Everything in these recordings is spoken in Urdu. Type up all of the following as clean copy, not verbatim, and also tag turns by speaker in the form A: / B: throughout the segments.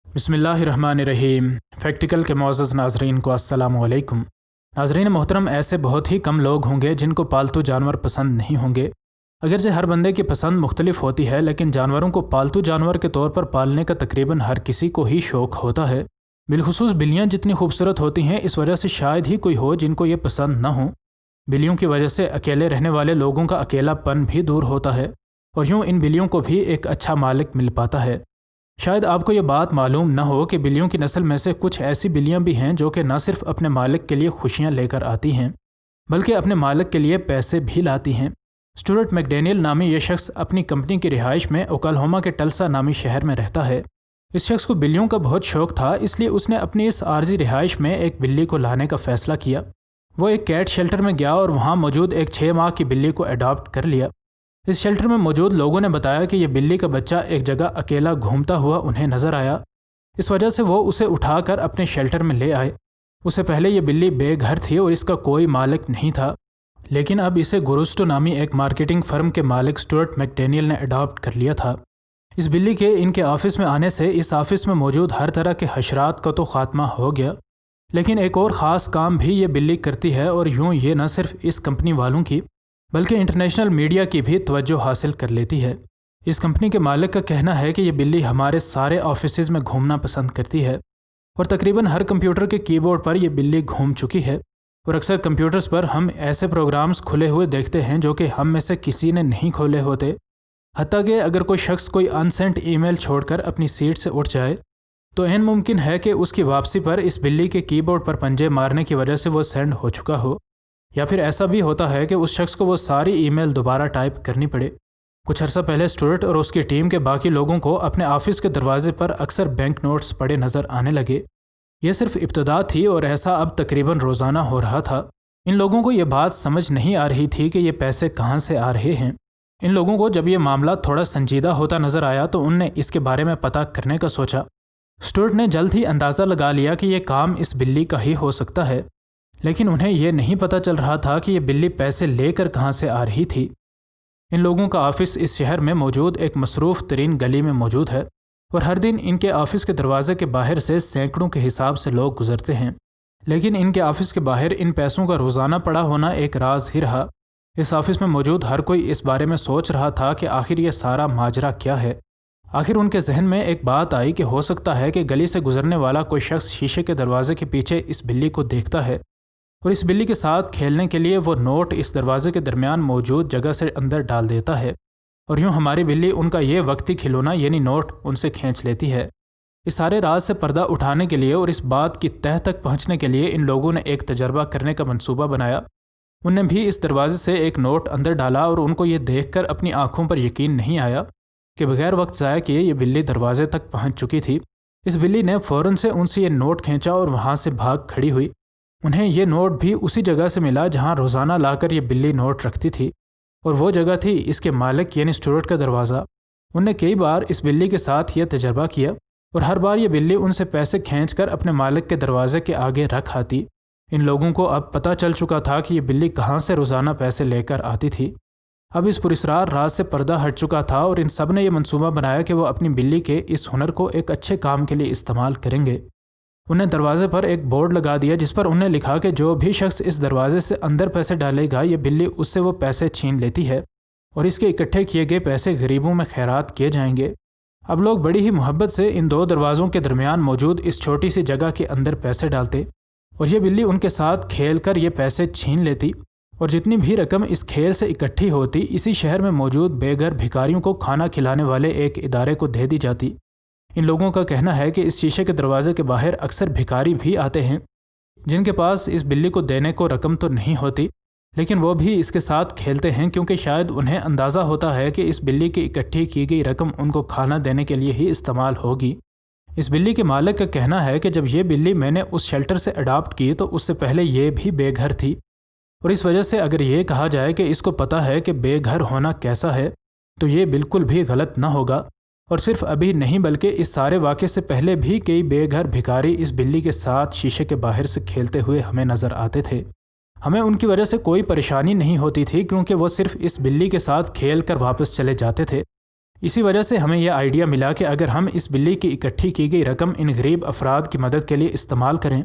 A: بسم اللہ الرحمن الرحیم۔ فیکٹیکل کے معزز ناظرین کو السلام علیکم۔ ناظرین محترم، ایسے بہت ہی کم لوگ ہوں گے جن کو پالتو جانور پسند نہیں ہوں گے۔ اگرچہ ہر بندے کی پسند مختلف ہوتی ہے، لیکن جانوروں کو پالتو جانور کے طور پر پالنے کا تقریباً ہر کسی کو ہی شوق ہوتا ہے۔ بالخصوص بلیاں جتنی خوبصورت ہوتی ہیں، اس وجہ سے شاید ہی کوئی ہو جن کو یہ پسند نہ ہو۔ بلیوں کی وجہ سے اکیلے رہنے والے لوگوں کا اکیلا پن بھی دور ہوتا ہے، اور یوں ان بلیوں کو بھی ایک اچھا مالک مل پاتا ہے۔ شاید آپ کو یہ بات معلوم نہ ہو کہ بلیوں کی نسل میں سے کچھ ایسی بلیاں بھی ہیں جو کہ نہ صرف اپنے مالک کے لیے خوشیاں لے کر آتی ہیں، بلکہ اپنے مالک کے لیے پیسے بھی لاتی ہیں۔ اسٹورٹ میکڈینیل نامی یہ شخص اپنی کمپنی کی رہائش میں اوکلاہوما کے ٹلسا نامی شہر میں رہتا ہے۔ اس شخص کو بلیوں کا بہت شوق تھا، اس لیے اس نے اپنی اس عارضی رہائش میں ایک بلی کو لانے کا فیصلہ کیا۔ وہ ایک کیٹ شیلٹر میں گیا اور وہاں موجود ایک 6 ماہ کی بلی کو اڈاپٹ کر لیا۔ اس شیلٹر میں موجود لوگوں نے بتایا کہ یہ بلی کا بچہ ایک جگہ اکیلا گھومتا ہوا انہیں نظر آیا، اس وجہ سے وہ اسے اٹھا کر اپنے شیلٹر میں لے آئے۔ اس سے پہلے یہ بلی بے گھر تھی اور اس کا کوئی مالک نہیں تھا، لیکن اب اسے گروسٹو نامی ایک مارکیٹنگ فرم کے مالک اسٹورٹ میکڈینیل نے اڈاپٹ کر لیا تھا۔ اس بلی کے ان کے آفس میں آنے سے اس آفس میں موجود ہر طرح کے حشرات کا تو خاتمہ ہو گیا، لیکن ایک اور خاص کام بھی یہ بلی کرتی ہے، اور یوں یہ نہ صرف اس کمپنی والوں کی بلکہ انٹرنیشنل میڈیا کی بھی توجہ حاصل کر لیتی ہے۔ اس کمپنی کے مالک کا کہنا ہے کہ یہ بلی ہمارے سارے آفیسز میں گھومنا پسند کرتی ہے، اور تقریباً ہر کمپیوٹر کے کی بورڈ پر یہ بلی گھوم چکی ہے، اور اکثر کمپیوٹرز پر ہم ایسے پروگرامز کھلے ہوئے دیکھتے ہیں جو کہ ہم میں سے کسی نے نہیں کھولے ہوتے۔ حتیٰ کہ اگر کوئی شخص کوئی انسینٹ ای میل چھوڑ کر اپنی سیٹ سے اٹھ جائے تو عین ممکن ہے کہ اس کی واپسی پر اس بلی کے کی بورڈ پر پنجے مارنے کی وجہ سے وہ سینڈ ہو چکا ہو، یا پھر ایسا بھی ہوتا ہے کہ اس شخص کو وہ ساری ای میل دوبارہ ٹائپ کرنی پڑے۔ کچھ عرصہ پہلے اسٹورٹ اور اس کی ٹیم کے باقی لوگوں کو اپنے آفس کے دروازے پر اکثر بینک نوٹس پڑے نظر آنے لگے۔ یہ صرف ابتدا تھی اور ایسا اب تقریباً روزانہ ہو رہا تھا۔ ان لوگوں کو یہ بات سمجھ نہیں آ رہی تھی کہ یہ پیسے کہاں سے آ رہے ہیں۔ ان لوگوں کو جب یہ معاملہ تھوڑا سنجیدہ ہوتا نظر آیا تو ان نے اس کے بارے میں پتہ کرنے کا سوچا۔ اسٹورٹ نے جلد ہی اندازہ لگا لیا کہ یہ کام اس بلی کا ہی ہو سکتا ہے، لیکن انہیں یہ نہیں پتہ چل رہا تھا کہ یہ بلی پیسے لے کر کہاں سے آ رہی تھی۔ ان لوگوں کا آفس اس شہر میں موجود ایک مصروف ترین گلی میں موجود ہے، اور ہر دن ان کے آفس کے دروازے کے باہر سے سینکڑوں کے حساب سے لوگ گزرتے ہیں، لیکن ان کے آفس کے باہر ان پیسوں کا روزانہ پڑا ہونا ایک راز ہی رہا۔ اس آفس میں موجود ہر کوئی اس بارے میں سوچ رہا تھا کہ آخر یہ سارا ماجرا کیا ہے۔ آخر ان کے ذہن میں ایک بات آئی کہ ہو سکتا ہے کہ گلی سے گزرنے والا کوئی شخص شیشے کے دروازے کے پیچھے اس بلی کو دیکھتا ہے، اور اس بلی کے ساتھ کھیلنے کے لیے وہ نوٹ اس دروازے کے درمیان موجود جگہ سے اندر ڈال دیتا ہے، اور یوں ہماری بلی ان کا یہ وقتی کھلونا یعنی نوٹ ان سے کھینچ لیتی ہے۔ اس سارے راز سے پردہ اٹھانے کے لیے اور اس بات کی تہہ تک پہنچنے کے لیے ان لوگوں نے ایک تجربہ کرنے کا منصوبہ بنایا۔ ان نے بھی اس دروازے سے ایک نوٹ اندر ڈالا، اور ان کو یہ دیکھ کر اپنی آنکھوں پر یقین نہیں آیا کہ بغیر وقت ضائع کیے یہ بلی دروازے تک پہنچ چکی تھی۔ اس بلی نے فوراً سے ان سے یہ نوٹ کھینچا اور وہاں سے بھاگ کھڑی ہوئی۔ انہیں یہ نوٹ بھی اسی جگہ سے ملا جہاں روزانہ لا کر یہ بلی نوٹ رکھتی تھی، اور وہ جگہ تھی اس کے مالک یعنی اسٹورٹ کا دروازہ۔ ان نے کئی بار اس بلی کے ساتھ یہ تجربہ کیا، اور ہر بار یہ بلی ان سے پیسے کھینچ کر اپنے مالک کے دروازے کے آگے رکھ آتی۔ ان لوگوں کو اب پتہ چل چکا تھا کہ یہ بلی کہاں سے روزانہ پیسے لے کر آتی تھی۔ اب اس پراسرار راز سے پردہ ہٹ چکا تھا، اور ان سب نے یہ منصوبہ بنایا کہ وہ اپنی بلی کے اس ہنر کو ایک اچھے کام کے لیے استعمال کریں گے۔ انہیں دروازے پر ایک بورڈ لگا دیا جس پر انہیں لکھا کہ جو بھی شخص اس دروازے سے اندر پیسے ڈالے گا یہ بلی اس سے وہ پیسے چھین لیتی ہے، اور اس کے اکٹھے کیے گئے پیسے غریبوں میں خیرات کیے جائیں گے۔ اب لوگ بڑی ہی محبت سے ان 2 دروازوں کے درمیان موجود اس چھوٹی سی جگہ کے اندر پیسے ڈالتے، اور یہ بلی ان کے ساتھ کھیل کر یہ پیسے چھین لیتی، اور جتنی بھی رقم اس کھیل سے اکٹھی ہوتی اسی شہر میں موجود بے گھر بھکاریوں کو کھانا کھلانے والے ایک ادارے کو دے دی جاتی۔ ان لوگوں کا کہنا ہے کہ اس شیشے کے دروازے کے باہر اکثر بھکاری بھی آتے ہیں جن کے پاس اس بلی کو دینے کو رقم تو نہیں ہوتی، لیکن وہ بھی اس کے ساتھ کھیلتے ہیں کیونکہ شاید انہیں اندازہ ہوتا ہے کہ اس بلی کی اکٹھی کی گئی رقم ان کو کھانا دینے کے لیے ہی استعمال ہوگی۔ اس بلی کے مالک کا کہنا ہے کہ جب یہ بلی میں نے اس شیلٹر سے اڈاپٹ کی تو اس سے پہلے یہ بھی بے گھر تھی، اور اس وجہ سے اگر یہ کہا جائے کہ اس کو پتہ ہے کہ بے گھر ہونا کیسا ہے تو یہ بالکل بھی غلط نہ ہوگا، اور صرف ابھی نہیں بلکہ اس سارے واقعے سے پہلے بھی کئی بے گھر بھکاری اس بلی کے ساتھ شیشے کے باہر سے کھیلتے ہوئے ہمیں نظر آتے تھے۔ ہمیں ان کی وجہ سے کوئی پریشانی نہیں ہوتی تھی کیونکہ وہ صرف اس بلی کے ساتھ کھیل کر واپس چلے جاتے تھے۔ اسی وجہ سے ہمیں یہ آئیڈیا ملا کہ اگر ہم اس بلی کی اکٹھی کی گئی رقم ان غریب افراد کی مدد کے لیے استعمال کریں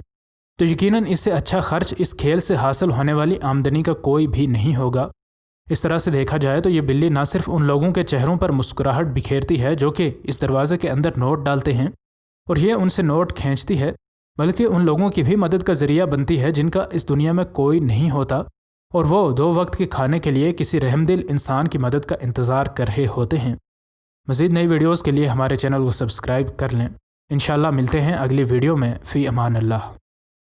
A: تو یقیناً اس سے اچھا خرچ اس کھیل سے حاصل ہونے والی آمدنی کا کوئی بھی نہیں ہوگا۔ اس طرح سے دیکھا جائے تو یہ بلی نہ صرف ان لوگوں کے چہروں پر مسکراہٹ بکھیرتی ہے جو کہ اس دروازے کے اندر نوٹ ڈالتے ہیں اور یہ ان سے نوٹ کھینچتی ہے، بلکہ ان لوگوں کی بھی مدد کا ذریعہ بنتی ہے جن کا اس دنیا میں کوئی نہیں ہوتا اور وہ 2 وقت کے کھانے کے لیے کسی رحم دل انسان کی مدد کا انتظار کر رہے ہوتے ہیں۔ مزید نئی ویڈیوز کے لیے ہمارے چینل کو سبسکرائب کر لیں۔ انشاءاللہ ملتے ہیں اگلی ویڈیو میں۔ فی امان اللہ۔